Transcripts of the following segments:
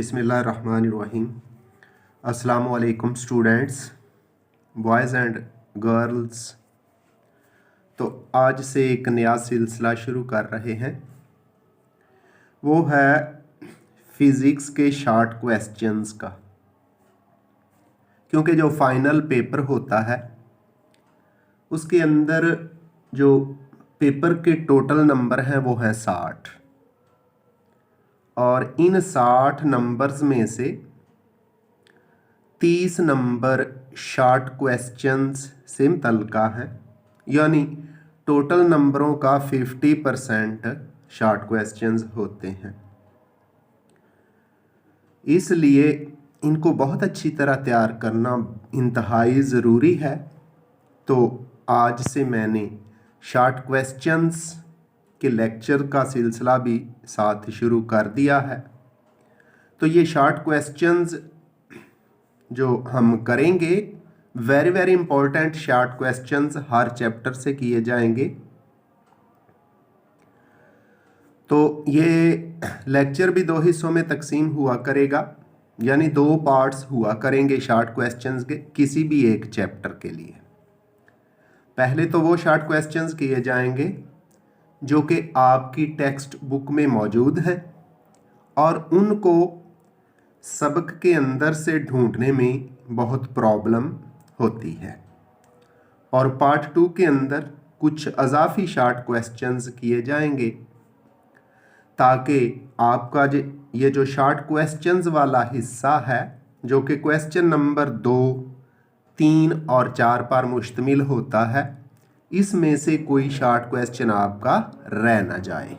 बिस्मिल्लाहिर्रहमानिर्रहीम। अस्सलामुअलैकुम students, boys and girls. तो आज से एक नया सिलसिला शुरू कर रहे हैं, वो है फ़िज़िक्स के शॉर्ट क्वेश्चंस का। क्योंकि जो फाइनल पेपर होता है उसके अंदर जो पेपर के टोटल नंबर हैं वो है 60, और इन 60 नंबर्स में से 30 नंबर शॉर्ट क्वेश्चंस से मुतल्लिका है, यानी टोटल नंबरों का 50% शॉर्ट क्वेश्चंस होते हैं। इसलिए इनको बहुत अच्छी तरह तैयार करना इंतहाई ज़रूरी है। तो आज से मैंने शॉर्ट क्वेश्चंस के लेक्चर का सिलसिला भी साथ शुरू कर दिया है। तो ये शॉर्ट क्वेश्चंस जो हम करेंगे, वेरी इंपॉर्टेंट शॉर्ट क्वेश्चंस हर चैप्टर से किए जाएंगे। तो ये लेक्चर भी 2 हिस्सों में तकसीम हुआ करेगा, यानी 2 पार्ट्स हुआ करेंगे शॉर्ट क्वेश्चंस के किसी भी एक चैप्टर के लिए। पहले तो वो शॉर्ट क्वेश्चंस किए जाएंगे जो कि आपकी टेक्स्ट बुक में मौजूद है और उनको सबक के अंदर से ढूंढने में बहुत प्रॉब्लम होती है। और पार्ट 2 के अंदर कुछ अजाफी शॉर्ट क्वेश्चंस किए जाएंगे ताकि आपका ये जो शॉर्ट क्वेश्चंस वाला हिस्सा है, जो कि क्वेश्चन नंबर 2, 3 और 4 पर मुश्तमिल होता है, इसमें से कोई शॉर्ट क्वेश्चन आपका रह ना जाए।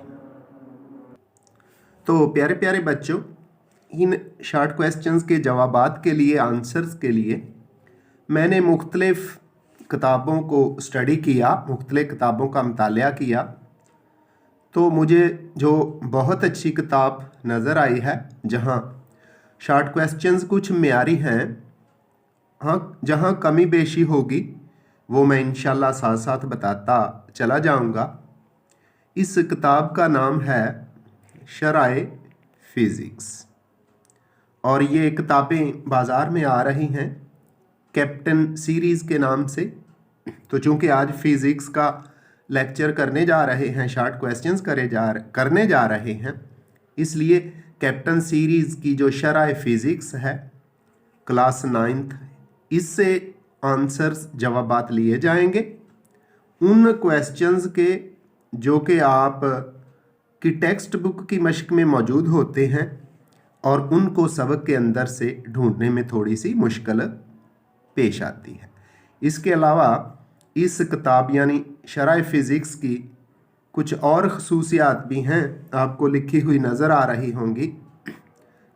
तो प्यारे प्यारे बच्चों, इन शॉर्ट क्वेश्चंस के जवाबात के लिए, आंसर्स के लिए मैंने मुख्तलिफ किताबों को स्टडी किया, मुख्तलिफ किताबों का मुतालिया किया। तो मुझे जो बहुत अच्छी किताब नज़र आई है, जहाँ शॉर्ट क्वेश्चंस कुछ मेयारी हैं, हाँ जहाँ कमी बेशी होगी वो मैं इंशाल्लाह साथ साथ बताता चला जाऊँगा। इस किताब का नाम है शराए फ़िज़िक्स, और ये किताबें बाज़ार में आ रही हैं कैप्टन सीरीज़ के नाम से। तो चूँकि आज फ़िज़िक्स का लेक्चर करने जा रहे हैं, शॉर्ट क्वेश्चंस करने जा रहे हैं, इसलिए कैप्टन सीरीज़ की जो शराए फ़िज़िक्स है क्लास 9th, इससे आंसर्स जवाबात लिए जाएंगे उन क्वेश्चंस के जो कि आप की टेक्स्ट बुक की मश्क में मौजूद होते हैं और उनको सबक के अंदर से ढूंढने में थोड़ी सी मुश्किल पेश आती है। इसके अलावा इस किताब यानी शराए फ़िज़िक्स की कुछ और ख़ुसूसियात भी हैं, आपको लिखी हुई नज़र आ रही होंगी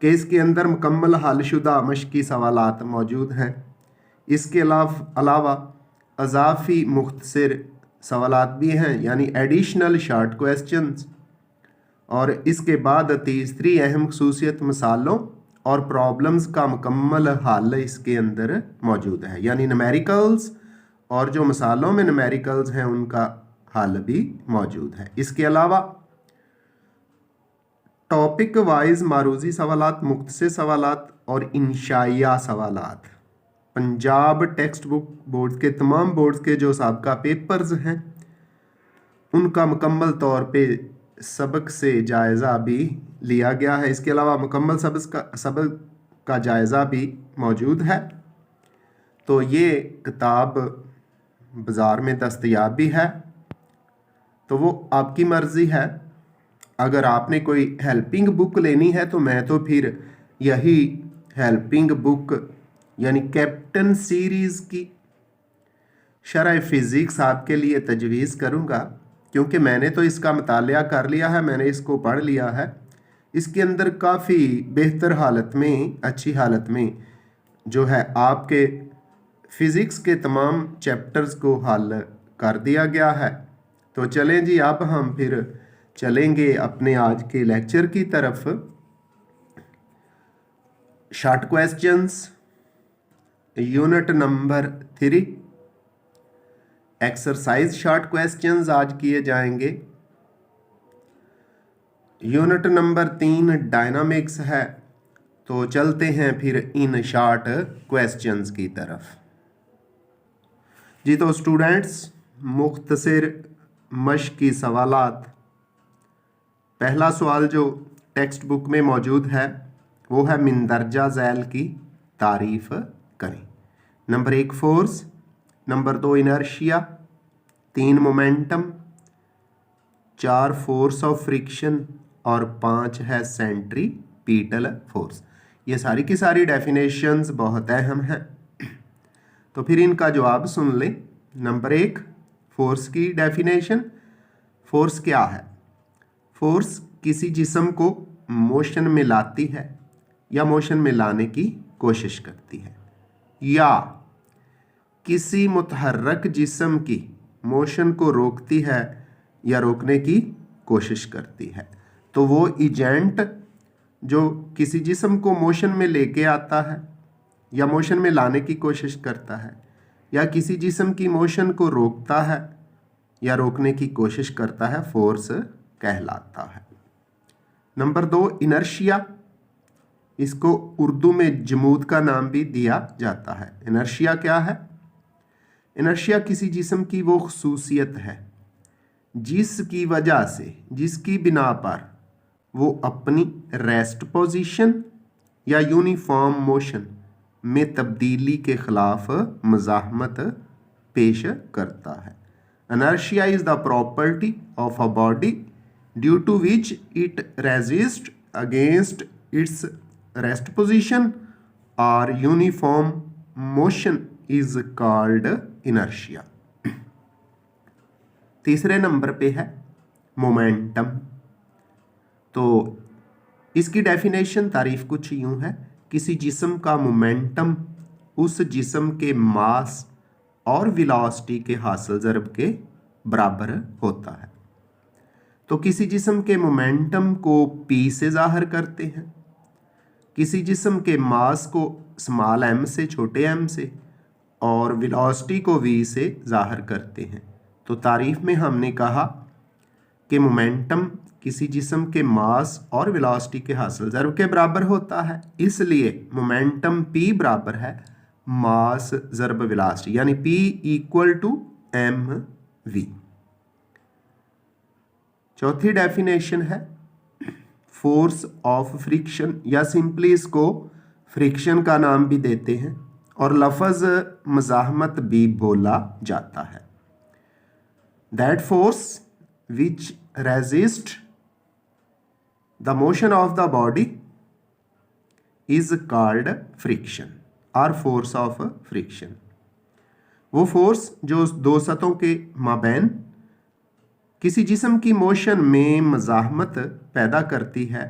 कि इसके अंदर मुकम्मल हलशुदा मश्की सवालात मौजूद हैं। इसके अलावा अज़ाफ़ी मुख्तसर सवालात भी हैं, यानी एडिशनल शॉर्ट क्वेश्चंस। और इसके बाद तीसरी अहम ख़ुसूसियत मसालों और प्रॉब्लम्स का मुकम्मल हल इसके अंदर मौजूद है, यानी न्यूमेरिकल्स और जो मसालों में न्यूमेरिकल्स हैं उनका हल भी मौजूद है। इसके अलावा टॉपिक वाइज मारूजी सवालात, मुख्तसर सवालात और इंशाइया सवालात, पंजाब टेक्स्ट बुक बोर्ड के तमाम बोर्ड्स के जो साबका पेपर्स हैं उनका मुकम्मल तौर पे सबक से जायज़ा भी लिया गया है। इसके अलावा मुकम्मल सबक का जायज़ा भी मौजूद है। तो ये किताब बाज़ार में दस्तयाब भी है, तो वो आपकी मर्ज़ी है। अगर आपने कोई हेल्पिंग बुक लेनी है तो मैं तो फिर यही हेल्पिंग बुक यानी कैप्टन सीरीज़ की शरह फ़िज़िक्स आपके लिए तजवीज़ करूँगा, क्योंकि मैंने तो इसका मुतालिया कर लिया है, मैंने इसको पढ़ लिया है। इसके अंदर काफ़ी बेहतर हालत में, अच्छी हालत में जो है आपके फ़िज़िक्स के तमाम चैप्टर्स को हल कर दिया गया है। तो चलें जी, अब हम फिर चलेंगे अपने आज के लेक्चर की तरफ। Short questions unit number 3 exercise short questions आज किए जाएंगे। यूनिट नंबर 3 डायनामिक्स है तो चलते हैं फिर इन शॉर्ट क्वेश्चंस की तरफ। जी तो स्टूडेंट्स, मुख्तसर मश्की सवालात। पहला सवाल जो टेक्स्ट बुक में मौजूद है वो है मिंदरजा झैल की तारीफ करें। Number 1 force, number 2 inertia, 3 momentum, 4 force of friction और 5 है सेंट्रीपिटल फोर्स। ये सारी की सारी डेफिनेशंस बहुत अहम हैं, तो फिर इनका जवाब सुन लें। नंबर 1 फोर्स की डेफिनेशन। फोर्स क्या है? फोर्स किसी जिस्म को मोशन में लाती है या मोशन में लाने की कोशिश करती है, या किसी मुतहर्रक जिस्म की मोशन को रोकती है या रोकने की कोशिश करती है। तो वो एजेंट जो किसी जिस्म को मोशन में लेके आता है या मोशन में लाने की कोशिश करता है या किसी जिस्म की मोशन को रोकता है या रोकने की कोशिश करता है, फोर्स कहलाता है। Number 2 inertia. इसको उर्दू में जमूद का नाम भी दिया जाता है। इनर्शिया क्या है? इनर्शिया किसी जिस्म की वो खुसूसियत है जिसकी वजह से, जिसकी बिना पर वो अपनी रेस्ट पोजीशन या यूनिफॉर्म मोशन में तब्दीली के खिलाफ मज़ाहमत पेश करता है। Inertia is the property of a body due to which it resist against its rest position और uniform motion is called inertia. तीसरे नंबर पे है मोमेंटम। तो इसकी डेफिनेशन तारीफ कुछ यूं है, किसी जिस्म का मोमेंटम उस जिस्म के मास और वेलोसिटी के हासिल ज़रब के बराबर होता है। तो किसी जिस्म के मोमेंटम को P से ज़ाहिर करते हैं, किसी जिस्म के मास को स्मॉल m से, छोटे m से, और वेलोसिटी को v से ज़ाहिर करते हैं। तो तारीफ में हमने कहा कि मोमेंटम किसी जिस्म के मास और वेलोसिटी के हासिल ज़रब के बराबर होता है, इसलिए मोमेंटम P बराबर है मास ज़रब वेलोसिटी, यानी P इक्वल टू mv। चौथी डेफिनेशन है फोर्स ऑफ फ्रिक्शन, या सिंपली इसको फ्रिक्शन का नाम भी देते हैं और लफ्ज़ मज़ाहमत भी बोला जाता है। That force which resist the motion of the body is called friction और फोर्स ऑफ फ्रिक्शन। वो फोर्स जो दो सतहों के माबैन किसी जिस्म की मोशन में मज़ाहमत पैदा करती है,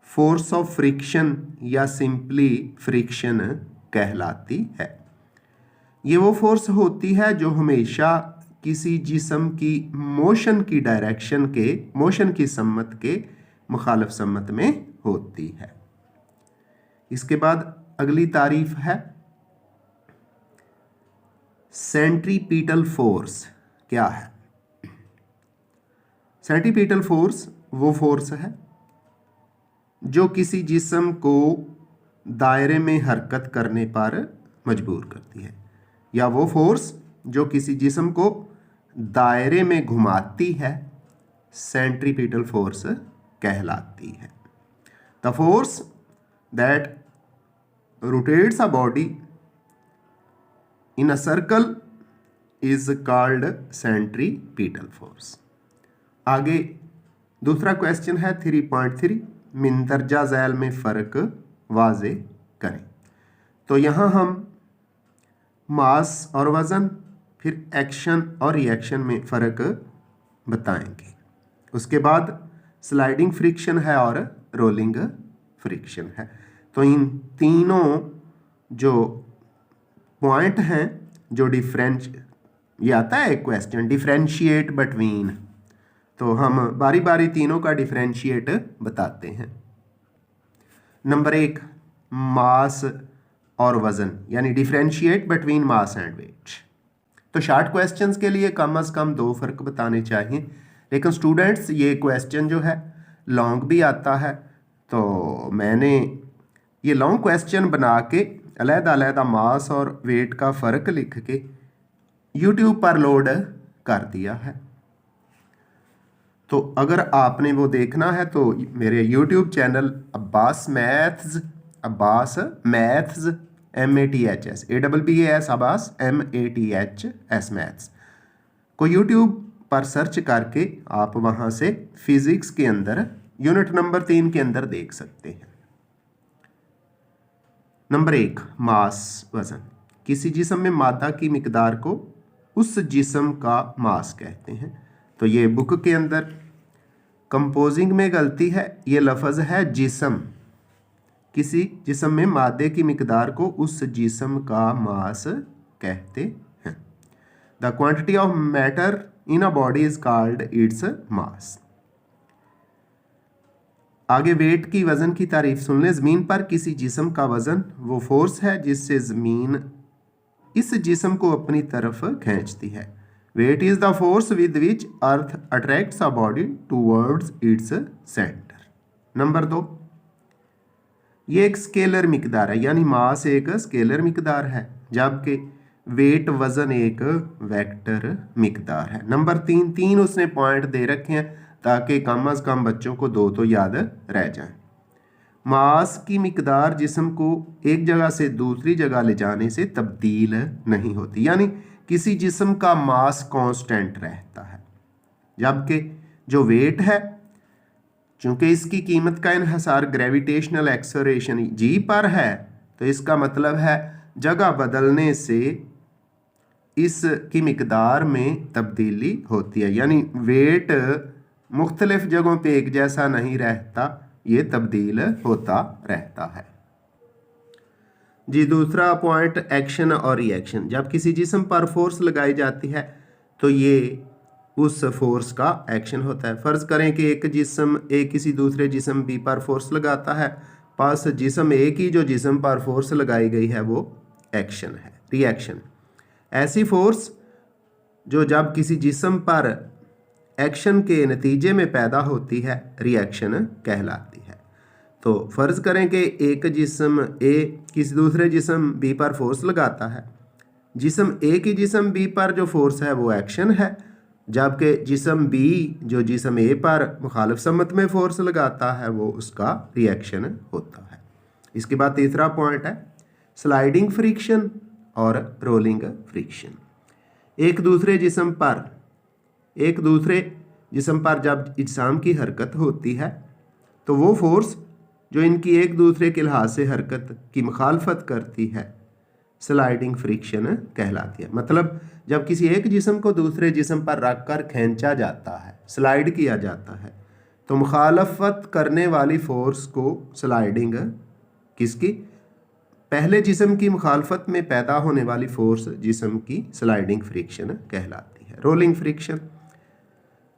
फोर्स ऑफ फ्रिक्शन या सिंपली फ्रिक्शन कहलाती है। ये वो फोर्स होती है जो हमेशा किसी जिस्म की मोशन की डायरेक्शन के, मोशन की सम्मत के मुखालिफ सम्मत में होती है। इसके बाद अगली तारीफ है सेंट्रीपिटल फोर्स। क्या है? सेंट्रीपिटल फोर्स वो फोर्स है जो किसी जिस्म को दायरे में हरकत करने पर मजबूर करती है, या वो फोर्स जो किसी जिस्म को दायरे में घुमाती है, सेंट्रीपिटल फोर्स कहलाती है। The force that rotates a body in a circle is called centripetal force. आगे दूसरा क्वेश्चन है 3.3, मिंदरजा झैल में फ़र्क वाज़े करें। तो यहाँ हम मास और वज़न, फिर एक्शन और रिएक्शन में फ़र्क बताएंगे। उसके बाद स्लाइडिंग फ्रिक्शन है और रोलिंग फ्रिक्शन है। तो इन तीनों जो पॉइंट हैं, जो ये आता है क्वेश्चन डिफरेंशिएट बिटवीन, तो हम बारी बारी तीनों का डिफरेंशिएट बताते हैं। नंबर 1 मास और वज़न, यानी differentiate between mass and weight. तो शॉर्ट क्वेश्चंस के लिए कम से कम 2 फ़र्क बताने चाहिए, लेकिन स्टूडेंट्स ये क्वेश्चन जो है लॉन्ग भी आता है, तो मैंने ये लॉन्ग क्वेश्चन बना के अलग-अलग मास और वेट का फ़र्क लिख के यूट्यूब पर लोड कर दिया है। तो अगर आपने वो देखना है तो मेरे YouTube channel Abbas maths MATHS ABBAS Abbas MATHS maths को यूट्यूब पर सर्च करके आप वहाँ से फिज़िक्स के अंदर यूनिट नंबर 3 के अंदर देख सकते हैं। नंबर 1 मास वज़न। किसी जिस्म में मादा की मिकदार को उस जिस्म का मास कहते हैं। तो ये बुक के अंदर कंपोजिंग में गलती है, ये लफ्ज़ है जिस्म। किसी जिस्म में मादे की मिकदार को उस जिस्म का मास कहते हैं। The quantity of matter in a body is called its mass. आगे वेट की वज़न की तारीफ सुन लें। ज़मीन पर किसी जिस्म का वज़न वो फोर्स है जिससे ज़मीन इस जिस्म को अपनी तरफ खींचती है। Weight is the force with which earth attracts a body towards its centre. Number 2, ये एक स्केलर मिकदार है, यानी मास एक स्केलर मिकदार है, जबकि वेट वज़न एक वेक्टर मिकदार है। नंबर 3 उसने पॉइंट दे रखे हैं ताकि कम अज़ कम बच्चों को 2 तो याद रह जाएं। मास की मिकदार जिस्म को एक जगह से दूसरी जगह ले जाने से तब्दील नहीं होती, यानी किसी जिस्म का मास कांस्टेंट रहता है, जबकि जो वेट है चूँकि इसकी कीमत का इन्हसार ग्रेविटेशनल एक्सेलरेशन जी पर है, तो इसका मतलब है जगह बदलने से इसकी मिकदार में तब्दीली होती है, यानी वेट मुख्तलिफ जगहों पे एक जैसा नहीं रहता, ये तब्दील होता रहता है जी। दूसरा पॉइंट एक्शन और रिएक्शन। जब किसी जिस्म पर फोर्स लगाई जाती है तो ये उस फोर्स का एक्शन होता है। फ़र्ज़ करें कि एक जिस्म ए किसी दूसरे जिस्म बी पर फोर्स लगाता है, पास जिस्म ए की जो जिस्म पर फोर्स लगाई गई है वो एक्शन है। रिएक्शन ऐसी फोर्स जो जब किसी जिस्म पर एक्शन के नतीजे में पैदा होती है रिएक्शन कहलाती है। तो फ़र्ज़ करें कि एक जिस्म ए किसी दूसरे जिस्म बी पर फोर्स लगाता है, जिस्म ए की जिस्म बी पर जो फोर्स है वो एक्शन है, जबकि जिस्म बी जो जिस्म ए पर मुखालिफ समत में फोर्स लगाता है वो उसका रिएक्शन होता है। इसके बाद तीसरा पॉइंट है स्लाइडिंग फ्रिक्शन और रोलिंग फ्रिक्शन। एक दूसरे जिस्म पर जब इज्साम की हरकत होती है तो वो फोर्स जो इनकी एक दूसरे के लिहाज से हरकत की मुखालफत करती है स्लाइडिंग फ्रिक्शन कहलाती है। मतलब जब किसी एक जिस्म को दूसरे जिस्म पर रख कर खींचा जाता है, स्लाइड किया जाता है, तो मुखालफत करने वाली फोर्स को स्लाइडिंग किसकी पहले जिस्म की मुखालफत में पैदा होने वाली फोर्स जिस्म की स्लाइडिंग फ्रिक्शन कहलाती है। रोलिंग फ्रिक्शन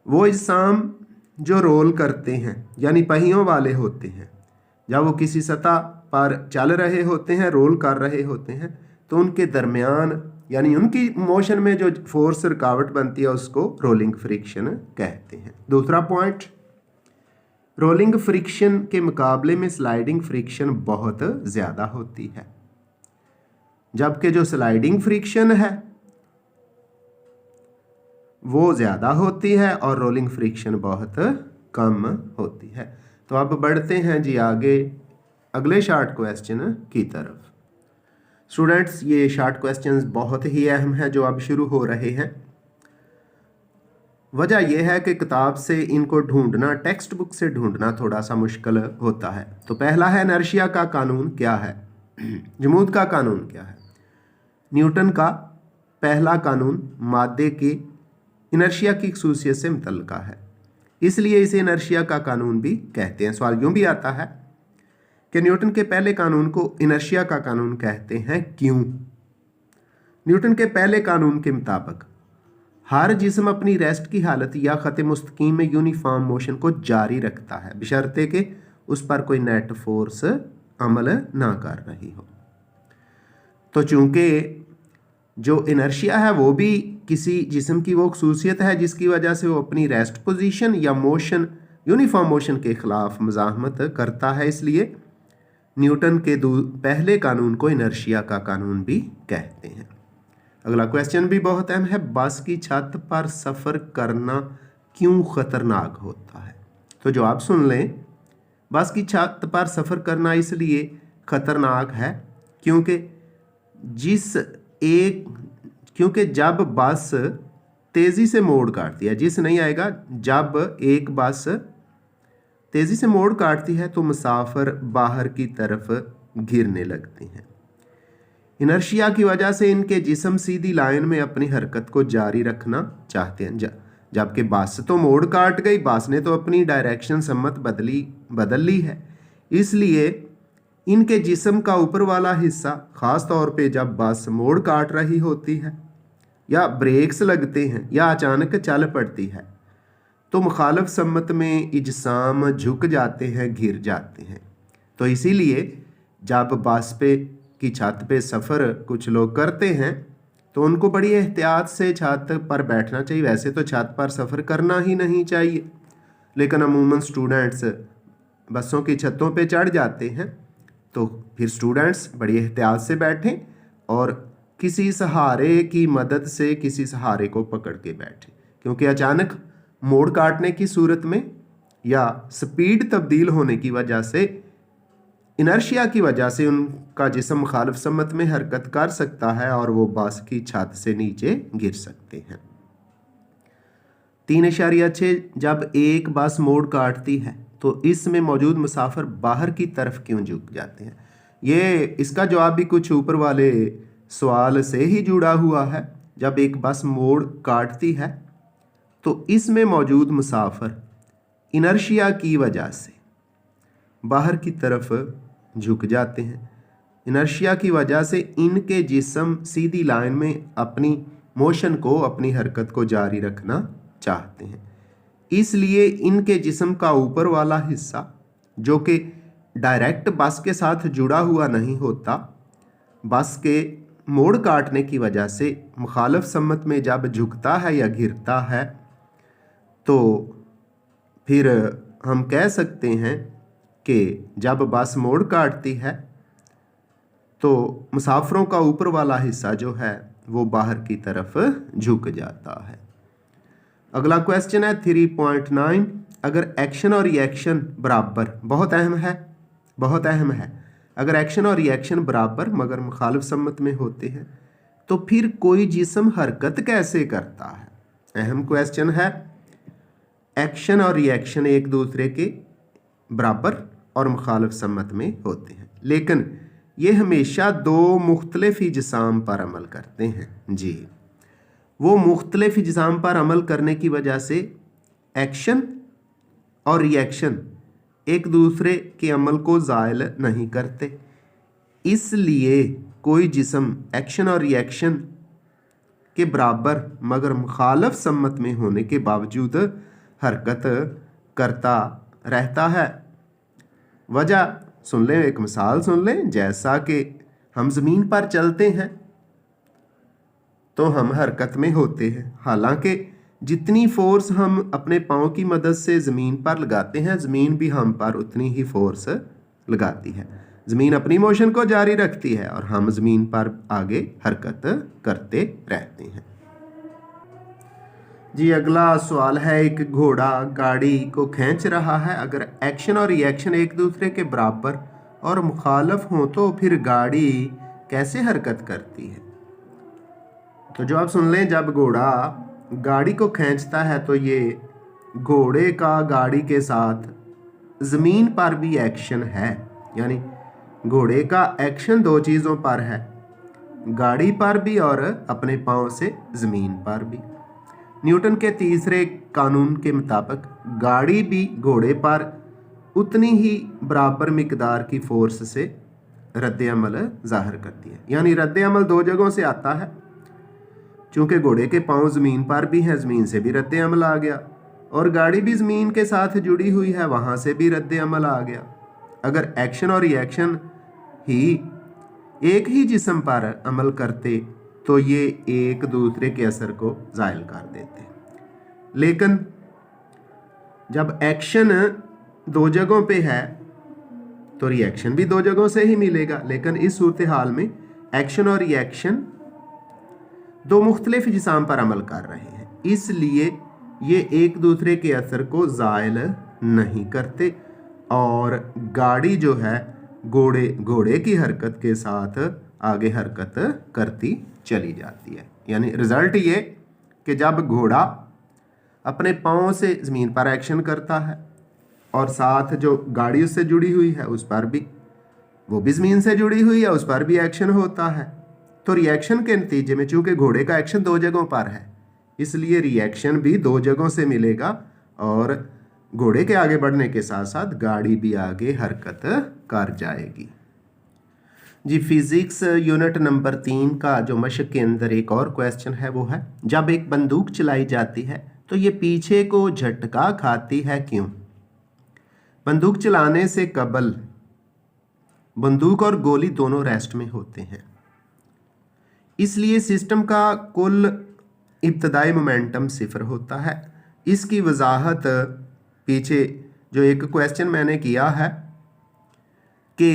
वो इज्साम जो रोल करते हैं यानी पहियों वाले होते हैं, जब वो किसी सतह पर चल रहे होते हैं, रोल कर रहे होते हैं, तो उनके दरमियान यानी उनकी मोशन में जो फोर्स रुकावट बनती है उसको रोलिंग फ्रिक्शन कहते हैं। दूसरा पॉइंट, रोलिंग फ्रिक्शन के मुकाबले में स्लाइडिंग फ्रिक्शन बहुत ज़्यादा होती है, जबकि जो स्लाइडिंग फ्रिक्शन है वो ज़्यादा होती है और रोलिंग फ्रिक्शन बहुत कम होती है। तो अब बढ़ते हैं जी आगे अगले शॉर्ट क्वेश्चन की तरफ। स्टूडेंट्स, ये शॉर्ट क्वेश्चंस बहुत ही अहम हैं जो अब शुरू हो रहे हैं। वजह यह है कि किताब से इनको ढूंढना, टेक्स्ट बुक से ढूंढना थोड़ा सा मुश्किल होता है। तो पहला है इनर्शिया का कानून क्या है, जमूद का कानून क्या है। न्यूटन का पहला कानून मादे के इनर्शिया की खसूसियत से मुतल्लिका है, इसलिए इसे इनर्शिया का कानून भी कहते हैं। सवाल यूँ भी आता है कि न्यूटन के पहले कानून को इनर्शिया का कानून कहते हैं, क्यों? न्यूटन के पहले कानून के मुताबिक हर जिस्म अपनी रेस्ट की हालत या ख़त मुस्तकीम में यूनिफॉर्म मोशन को जारी रखता है बशर्ते कि उस पर कोई नेट फोर्स अमल ना कर रही हो। तो चूँकि जो इनर्शिया है वो भी किसी जिस्म की वो खसूसियत है जिसकी वजह से वो अपनी रेस्ट पोजीशन या मोशन यूनिफॉर्म मोशन के ख़िलाफ़ मज़ाहमत करता है, इसलिए न्यूटन के पहले कानून को इनर्शिया का कानून भी कहते हैं। अगला क्वेश्चन भी बहुत अहम है, बस की छत पर सफ़र करना क्यों खतरनाक होता है? तो जवाब सुन लें। बस की छत पर सफ़र करना इसलिए खतरनाक है क्योंकि जब बस तेज़ी से मोड़ काटती है, जिस नहीं आएगा, जब एक बस तेज़ी से मोड़ काटती है तो मुसाफिर बाहर की तरफ गिरने लगते हैं। इनर्शिया की वजह से इनके जिस्म सीधी लाइन में अपनी हरकत को जारी रखना चाहते हैं, जबकि बस तो मोड़ काट गई, बस ने तो अपनी डायरेक्शन सम्मत बदल ली है। इसलिए इनके जिस्म का ऊपर वाला हिस्सा, ख़ास तौर पे जब बस मोड़ काट रही होती है या ब्रेक्स लगते हैं या अचानक चल पड़ती है, तो मुखालिफ सम्मत में इजसाम झुक जाते हैं, गिर जाते हैं। तो इसीलिए जब बस की छत पे सफ़र कुछ लोग करते हैं तो उनको बड़ी एहतियात से छत पर बैठना चाहिए। वैसे तो छत पर सफ़र करना ही नहीं चाहिए, लेकिन अमूमन स्टूडेंट्स बसों की छतों पे चढ़ जाते हैं, तो फिर स्टूडेंट्स बड़ी एहतियात से बैठें और किसी सहारे की मदद से किसी सहारे को पकड़ के बैठें, क्योंकि अचानक मोड़ काटने की सूरत में या स्पीड तब्दील होने की वजह से, इनर्शिया की वजह से उनका जिस्म मुखालिफ सम्मत में हरकत कर सकता है और वो बस की छत से नीचे गिर सकते हैं। 3.6 जब एक बस मोड़ काटती है तो इसमें मौजूद मुसाफिर बाहर की तरफ क्यों झुक जाते हैं? इसका जवाब भी कुछ ऊपर वाले सवाल से ही जुड़ा हुआ है। जब एक बस मोड़ काटती है तो इसमें मौजूद मुसाफिर इनर्शिया की वजह से बाहर की तरफ झुक जाते हैं। इनर्शिया की वजह से इनके जिस्म सीधी लाइन में अपनी मोशन को, अपनी हरकत को जारी रखना चाहते हैं। इसलिए इनके जिस्म का ऊपर वाला हिस्सा, जो कि डायरेक्ट बस के साथ जुड़ा हुआ नहीं होता, बस के मोड़ काटने की वजह से मुखालिफ सम्मत में जब झुकता है या गिरता है, तो फिर हम कह सकते हैं कि जब बस मोड़ काटती है तो मुसाफिरों का ऊपर वाला हिस्सा जो है वो बाहर की तरफ झुक जाता है। अगला क्वेश्चन है 3.9, अगर एक्शन और रिएक्शन बराबर, बहुत अहम है, अगर एक्शन और रिएक्शन बराबर मगर मुखालिफ सम्मत में होते हैं तो फिर कोई जिस्म हरकत कैसे करता है? अहम क्वेश्चन है। एक्शन और रिएक्शन एक दूसरे के बराबर और मुखालिफ सम्मत में होते हैं, लेकिन ये हमेशा दो मुख्तलिफ इजसाम पर अमल करते हैं। जी, वो मुख्तलिफ इजसाम पर अमल करने की वजह से एक्शन और रिएक्शन एक दूसरे के अमल को ज़ायल नहीं करते। इसलिए कोई जिस्म एक्शन और रिएक्शन के बराबर मगर मुखालिफ सम्मत में होने के बावजूद हरकत करता रहता है। वजह सुन लें, एक मिसाल सुन लें। जैसा कि हम ज़मीन पर चलते हैं तो हम हरकत में होते हैं, हालांकि जितनी फोर्स हम अपने पाँव की मदद से ज़मीन पर लगाते हैं, ज़मीन भी हम पर उतनी ही फोर्स लगाती है। ज़मीन अपनी मोशन को जारी रखती है और हम ज़मीन पर आगे हरकत करते रहते हैं। जी, अगला सवाल है, एक घोड़ा गाड़ी को खींच रहा है। अगर एक्शन और रिएक्शन एक दूसरे के बराबर और मुखालिफ हों तो फिर गाड़ी कैसे हरकत करती है? तो जवाब सुन लें। जब घोड़ा गाड़ी को खींचता है तो ये घोड़े का गाड़ी के साथ ज़मीन पर भी एक्शन है, यानी घोड़े का एक्शन दो चीज़ों पर है, गाड़ी पर भी और अपने पाँव से ज़मीन पर भी। न्यूटन के तीसरे कानून के मुताबिक गाड़ी भी घोड़े पर उतनी ही बराबर मिकदार की फोर्स से रद्द-ए-अमल ज़ाहिर करती है, यानी रद्द-ए-अमल दो जगहों से आता है। चूँकि घोड़े के पाँव ज़मीन पर भी हैं, ज़मीन से भी रद्द-ए-अमल आ गया, और गाड़ी भी ज़मीन के साथ जुड़ी हुई है, वहाँ से भी रद्द-ए-अमल आ गया। अगर एक्शन और रिएक्शन ही एक ही जिस्म पर अमल करते तो ये एक दूसरे के असर को ज़ायल कर देते, लेकिन जब एक्शन दो जगहों पे है तो रिएक्शन भी दो जगहों से ही मिलेगा। लेकिन इस सूरत हाल में एक्शन और रिएक्शन दो मुख्तलिफ जिसाम पर अमल कर रहे हैं, इसलिए ये एक दूसरे के असर को ज़ायल नहीं करते और गाड़ी जो है घोड़े की हरकत के साथ आगे हरकत करती चली जाती है। यानी रिज़ल्ट ये कि जब घोड़ा अपने पाँव से ज़मीन पर एक्शन करता है और साथ जो गाड़ी उससे जुड़ी हुई है उस पर भी, वो भी ज़मीन से जुड़ी हुई है, उस पर भी एक्शन होता है। तो रिएक्शन के नतीजे में चूंकि घोड़े का एक्शन दो जगहों पर है, इसलिए रिएक्शन भी दो जगहों से मिलेगा और घोड़े के आगे बढ़ने के साथ साथ गाड़ी भी आगे हरकत कर जाएगी। जी, फिजिक्स यूनिट नंबर 3 का जो मशक के अंदर एक और क्वेश्चन है वो है, जब एक बंदूक चलाई जाती है तो ये पीछे को झटका खाती है क्यों? बंदूक चलाने से कबल बंदूक और गोली दोनों रेस्ट में होते हैं, इसलिए सिस्टम का कुल इब्तदाई मोमेंटम 0 होता है। इसकी वजाहत पीछे जो एक क्वेश्चन मैंने किया है कि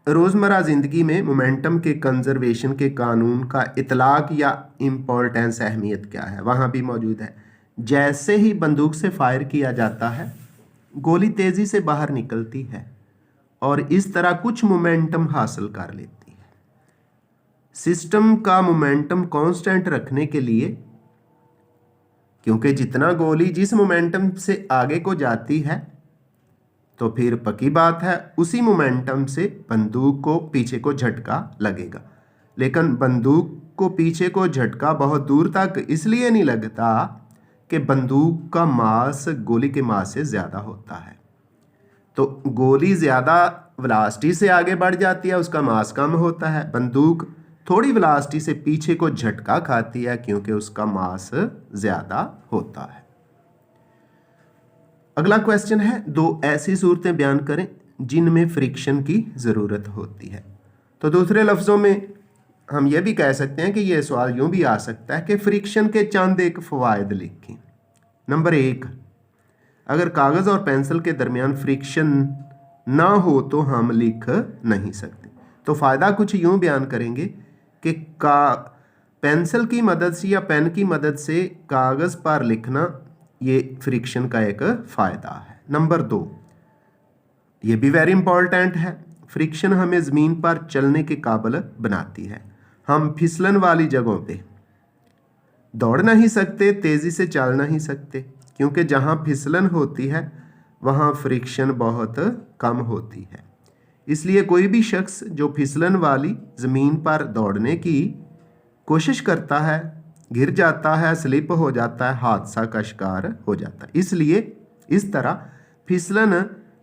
रोज़मर्रा ज़िंदगी में मोमेंटम के कंजर्वेशन के कानून का इतलाक़ या इम्पोर्टेंस अहमियत क्या है, वहाँ भी मौजूद है। जैसे ही बंदूक से फायर किया जाता है गोली तेज़ी से बाहर निकलती है और इस तरह कुछ मोमेंटम हासिल कर लेती है। सिस्टम का मोमेंटम कांस्टेंट रखने के लिए, क्योंकि जितना गोली जिस मोमेंटम से आगे को जाती है तो फिर पक्की बात है उसी मोमेंटम से बंदूक को पीछे को झटका लगेगा। लेकिन बंदूक को पीछे को झटका बहुत दूर तक इसलिए नहीं लगता कि बंदूक का मास गोली के मास से ज़्यादा होता है। तो गोली ज़्यादा वेलोसिटी से आगे बढ़ जाती है, उसका मास कम होता है। बंदूक थोड़ी वेलोसिटी से पीछे को झटका खाती है क्योंकि उसका मास ज़्यादा होता है। अगला क्वेश्चन है, दो ऐसी सूरतें बयान करें जिनमें फ्रिक्शन की ज़रूरत होती है। तो दूसरे लफ्ज़ों में हम यह भी कह सकते हैं कि यह सवाल यूँ भी आ सकता है कि फ्रिक्शन के चंद एक फ़वाइद लिखें। नंबर 1, अगर कागज़ और पेंसिल के दरमियान फ्रिक्शन ना हो तो हम लिख नहीं सकते। तो फ़ायदा कुछ यूँ बयान करेंगे कि पेंसिल की मदद से या पेन की मदद से कागज़ पर लिखना ये फ्रिक्शन का एक फ़ायदा है। नंबर 2, ये भी वेरी इंपॉर्टेंट है, फ्रिक्शन हमें ज़मीन पर चलने के काबिल बनाती है। हम फिसलन वाली जगहों पे दौड़ नहीं सकते, तेज़ी से चल नहीं सकते, क्योंकि जहाँ फिसलन होती है वहाँ फ्रिक्शन बहुत कम होती है। इसलिए कोई भी शख्स जो फिसलन वाली ज़मीन पर दौड़ने की कोशिश करता है गिर जाता है, स्लिप हो जाता है, हादसा का शिकार हो जाता है। इसलिए इस तरह फिसलन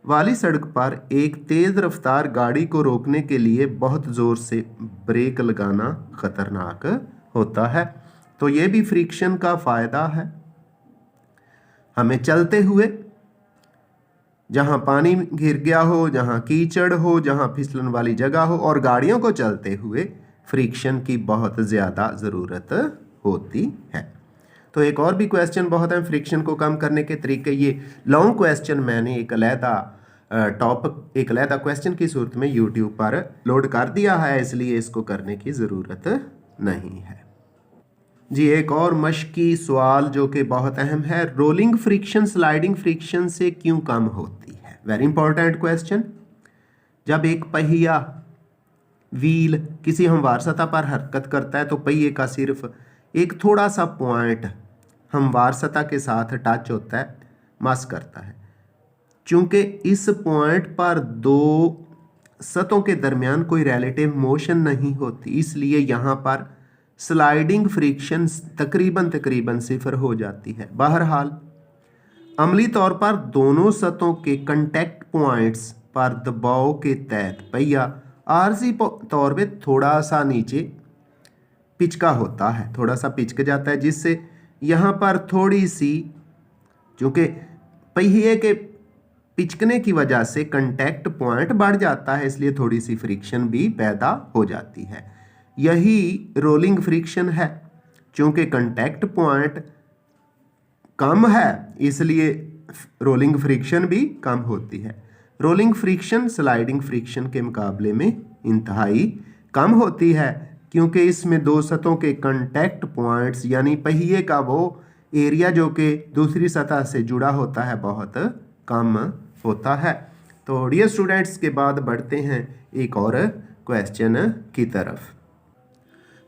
वाली सड़क पर एक तेज़ रफ्तार गाड़ी को रोकने के लिए बहुत ज़ोर से ब्रेक लगाना ख़तरनाक होता है। तो ये भी फ्रिक्शन का फ़ायदा है। हमें चलते हुए जहाँ पानी घिर गया हो, जहाँ कीचड़ हो, जहाँ फिसलन वाली जगह हो, और गाड़ियों को चलते हुए फ्रिक्शन की बहुत ज़्यादा ज़रूरत होती है। तो एक और भी क्वेश्चन बहुत है फ्रिक्शन को कम करने के तरीके। ये लॉन्ग क्वेश्चन मैंने एक अलहदा टॉपिक, एक अलहदा क्वेश्चन की सूरत में यूट्यूब पर लोड कर दिया है, इसलिए इसको करने की ज़रूरत नहीं है। जी, एक और मश्की सवाल जो कि बहुत अहम है, रोलिंग फ्रिक्शन स्लाइडिंग फ्रिक्शन से क्यों कम होती है? Very important question. जब एक पहिया व्हील किसी हमवार सतह पर हरकत करता है तो पहिए का सिर्फ एक थोड़ा सा पॉइंट हमवार सतह के साथ टच होता है, मस करता है। चूंकि इस पॉइंट पर दो सतहों के दरमियान कोई रिलेटिव मोशन नहीं होती, इसलिए यहाँ पर स्लाइडिंग फ्रिक्शन तकरीबन 0 हो जाती है। बहरहाल अमली तौर पर दोनों सतहों के कंटेक्ट पॉइंट्स पर दबाव के तहत पहिया आरजी तौर पे थोड़ा सा नीचे पिचका होता है, थोड़ा सा पिचक जाता है, जिससे यहाँ पर थोड़ी सी, चूँकि पहिए के पिचकने की वजह से कंटेक्ट पॉइंट बढ़ जाता है, इसलिए थोड़ी सी फ्रिक्शन भी पैदा हो जाती है। यही रोलिंग फ्रिक्शन है। चूँकि कंटेक्ट पॉइंट कम है इसलिए रोलिंग फ्रिक्शन भी कम होती है। रोलिंग फ्रिक्शन स्लाइडिंग फ्रिक्शन के मुकाबले में इंतहाई कम होती है, क्योंकि इसमें दो सतहों के कंटैक्ट पॉइंट्स यानी पहिए का वो एरिया जो कि दूसरी सतह से जुड़ा होता है बहुत कम होता है। तो डियर स्टूडेंट्स, के बाद बढ़ते हैं एक और क्वेश्चन की तरफ।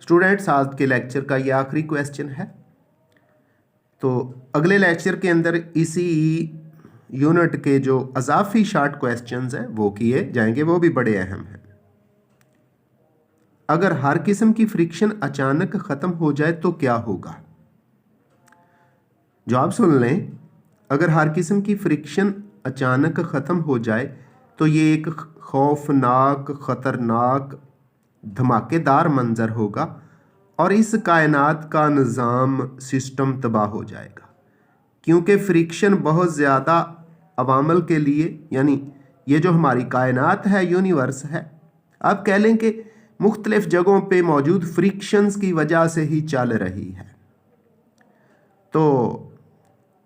स्टूडेंट्स, आज के लेक्चर का ये आखिरी क्वेश्चन है। तो अगले लेक्चर के अंदर इसी यूनिट के जो अजाफी शॉर्ट क्वेश्चंस हैं वो किए जाएंगे, वो भी बड़े अहम हैं। अगर हर किस्म की फ्रिक्शन अचानक खत्म हो जाए तो क्या होगा? जवाब सुन लें। अगर हर किस्म की फ्रिक्शन अचानक खत्म हो जाए तो ये एक खौफनाक, खतरनाक, धमाकेदार मंजर होगा और इस कायनात का निज़ाम, सिस्टम तबाह हो जाएगा, क्योंकि फ्रिक्शन बहुत ज़्यादा अवामल के लिए, यानी ये जो हमारी कायनात है, यूनिवर्स है, आप कह लें कि मुख्तलिफ जगहों पे मौजूद फ्रिक्शंस की वजह से ही चल रही है। तो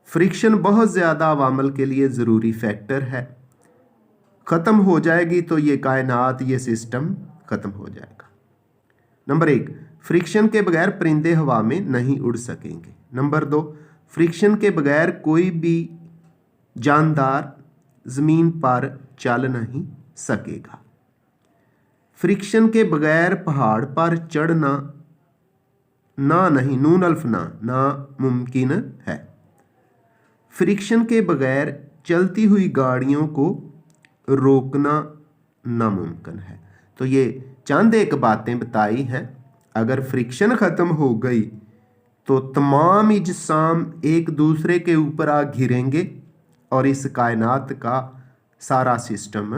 फ्रिक्शन बहुत ज़्यादा अवामल के लिए ज़रूरी फैक्टर है। ख़त्म हो जाएगी तो ये कायनात, ये सिस्टम ख़त्म हो जाएगा। नंबर 1, फ्रिक्शन के बगैर परिंदे हवा में नहीं उड़ सकेंगे। नंबर 2, फ्रिक्शन के बगैर कोई भी जानदार ज़मीन पर चल नहीं सकेगा। फ्रिक्शन के बगैर पहाड़ पर चढ़ना नून अल्फ नामुमकिन है। फ्रिक्शन के बगैर चलती हुई गाड़ियों को रोकना नामुमकिन है। तो ये चंद एक बातें बताई हैं। अगर फ्रिक्शन ख़त्म हो गई तो तमाम इजसाम एक दूसरे के ऊपर आ घिरेंगे और इस कायनात का सारा सिस्टम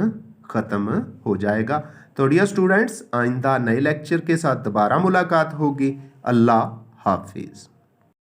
ख़त्म हो जाएगा। तो डियर स्टूडेंट्स, आइंदा नए लेक्चर के साथ दोबारा मुलाकात होगी। अल्लाह हाफिज़।